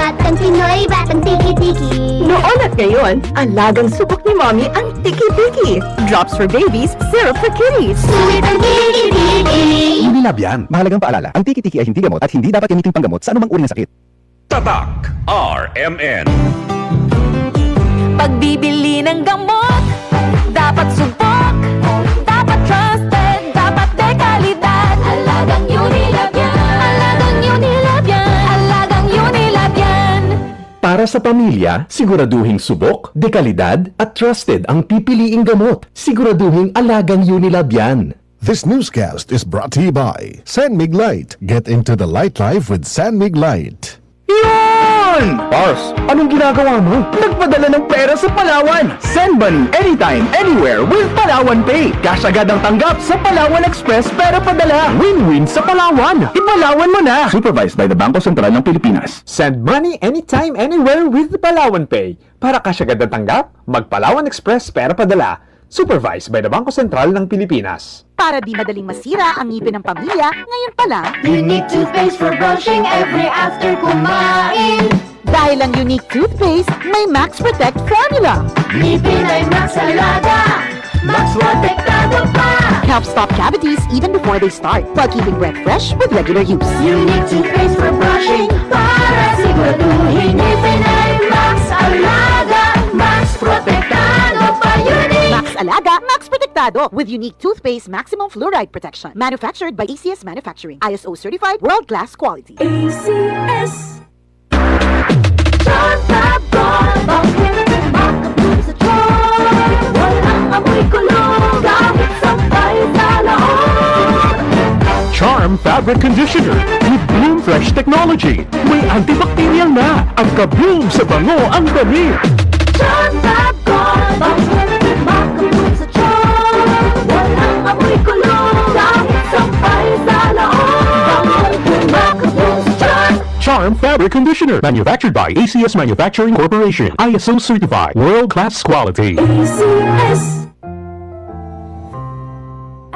Batang Pinoy, batang tiki-tiki. Noon at ngayon, alagang subok ni Mommy ang tiki-tiki. Drops for babies, syrup for kitties. Sulit ang tiki-tiki. Unilab yan. Mahalagang paalala, ang tiki-tiki ay hindi gamot at hindi dapat gamitin panggamot sa anumang uri ng sakit. Tatak RMN. Pagbibili ng gamot, dapat subok, dapat trusted, dapat dekalidad. Alagang Unilab yan, alagang Unilab yan, alagang Unilab yan. Para sa pamilya, siguraduhing subok, dekalidad at trusted ang pipiliing gamot. Siguraduhing alagang Unilab yan. This newscast is brought to you by San Mig Light. Get into the light life with San Mig Light. Yun! Pars, anong ginagawa mo? Nagpadala ng pera sa Palawan. Send money anytime, anywhere with Palawan Pay. Cash agad ang tanggap sa Palawan Express pera padala. Win-win sa Palawan. Ipalawan mo na. Supervised by the Bangko Sentral ng Pilipinas. Send money anytime, anywhere with Palawan Pay. Para cash agad ang tanggap, mag-Palawan Express pera padala. Supervised by the Bangko Sentral ng Pilipinas. Para di madaling masira ang ngipin ng pamilya, ngayon pa lang, Unique toothpaste for brushing every after kumain. dahil ang unique toothpaste, may Max Protect formula. Ngipin ay Max Alaga, Max Protektado pa. Helps stop cavities even before they start, while keeping breath fresh with regular use. Unique toothpaste for brushing para siguraduhin ngipin ay Max Alaga, Max Protektado pa. Unique. Max Alaga, Max Protectado with unique toothpaste maximum fluoride protection. Manufactured by ACS Manufacturing. ISO certified world-class quality. ACS. Bakit makabog sa tiyan? Walang amoy kulong kahit sampay sa loob. Charm Fabric Conditioner with Bloom Fresh Technology. May antibacterial na. Ang ka-bloom sa bango ang dami. Bakit makabog sa tiyan? Walang amoy kulong kahit sampay sa loob. Makabog sa tiyan. Charm Fabric Conditioner. Manufactured by ACS Manufacturing Corporation. ISO certified. World-class quality. ACS.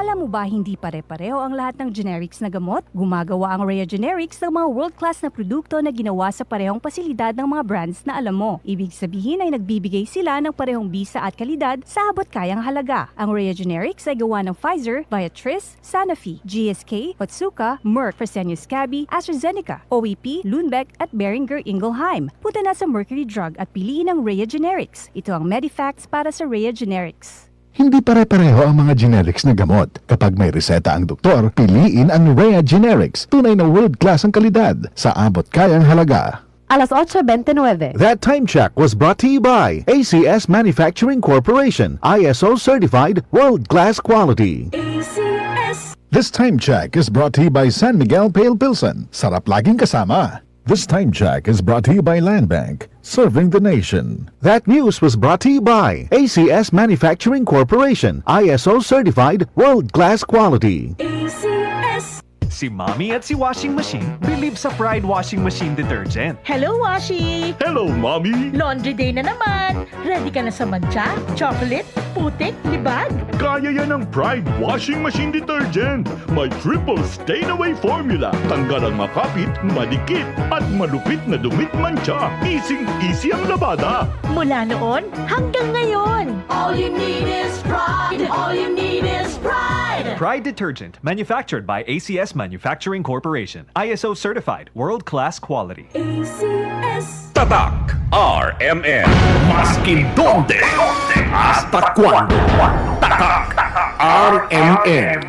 Alam mo ba hindi pare-pareho ang lahat ng generics na gamot? Gumagawa ang Rhea Generics ng mga world-class na produkto na ginawa sa parehong pasilidad ng mga brands na alam mo. Ibig sabihin ay nagbibigay sila ng parehong bisa at kalidad sa abot kayang halaga. Ang Rhea Generics ay gawa ng Pfizer, Viatris, Sanofi, GSK, Otsuka, Merck, Fresenius Kabi, AstraZeneca, OEP, Lundbeck at Boehringer Ingelheim. Punta na sa Mercury Drug at piliin ang Rhea Generics. Ito ang Medifacts para sa Rhea Generics. Hindi pare-pareho ang mga generics na gamot. Kapag may reseta ang doktor, piliin ang Rhea Generics. Tunay na world-class ang kalidad sa abot kayang halaga. Alas 8:29. That time check was brought to you by ACS Manufacturing Corporation. ISO certified world-class quality. ACS. This time check is brought to you by San Miguel Pale Pilsen. Sarap laging kasama. This time check is brought to you by Land Bank, serving the nation. That news was brought to you by ACS Manufacturing Corporation. ISO certified world-class quality. ACS. Si Mommy at si Washing Machine believe sa Pride Washing Machine Detergent. Hello, Washi! Hello, Mommy! Laundry day na naman! Ready ka na sa mancha, chocolate, putik, libag? Kaya yan ang Pride Washing Machine Detergent. May triple stain-away formula. Tanggal ang makapit, madikit, at malupit na dumit mancha. Easy ang labada. Mula noon hanggang ngayon! All you need is pride. All you need is pride. Pride Detergent, manufactured by ACS Manufacturing Corporation. ISO certified, world-class quality. ACS. Tatak RMN. Maskin donde hasta cuando. Tatak RMN.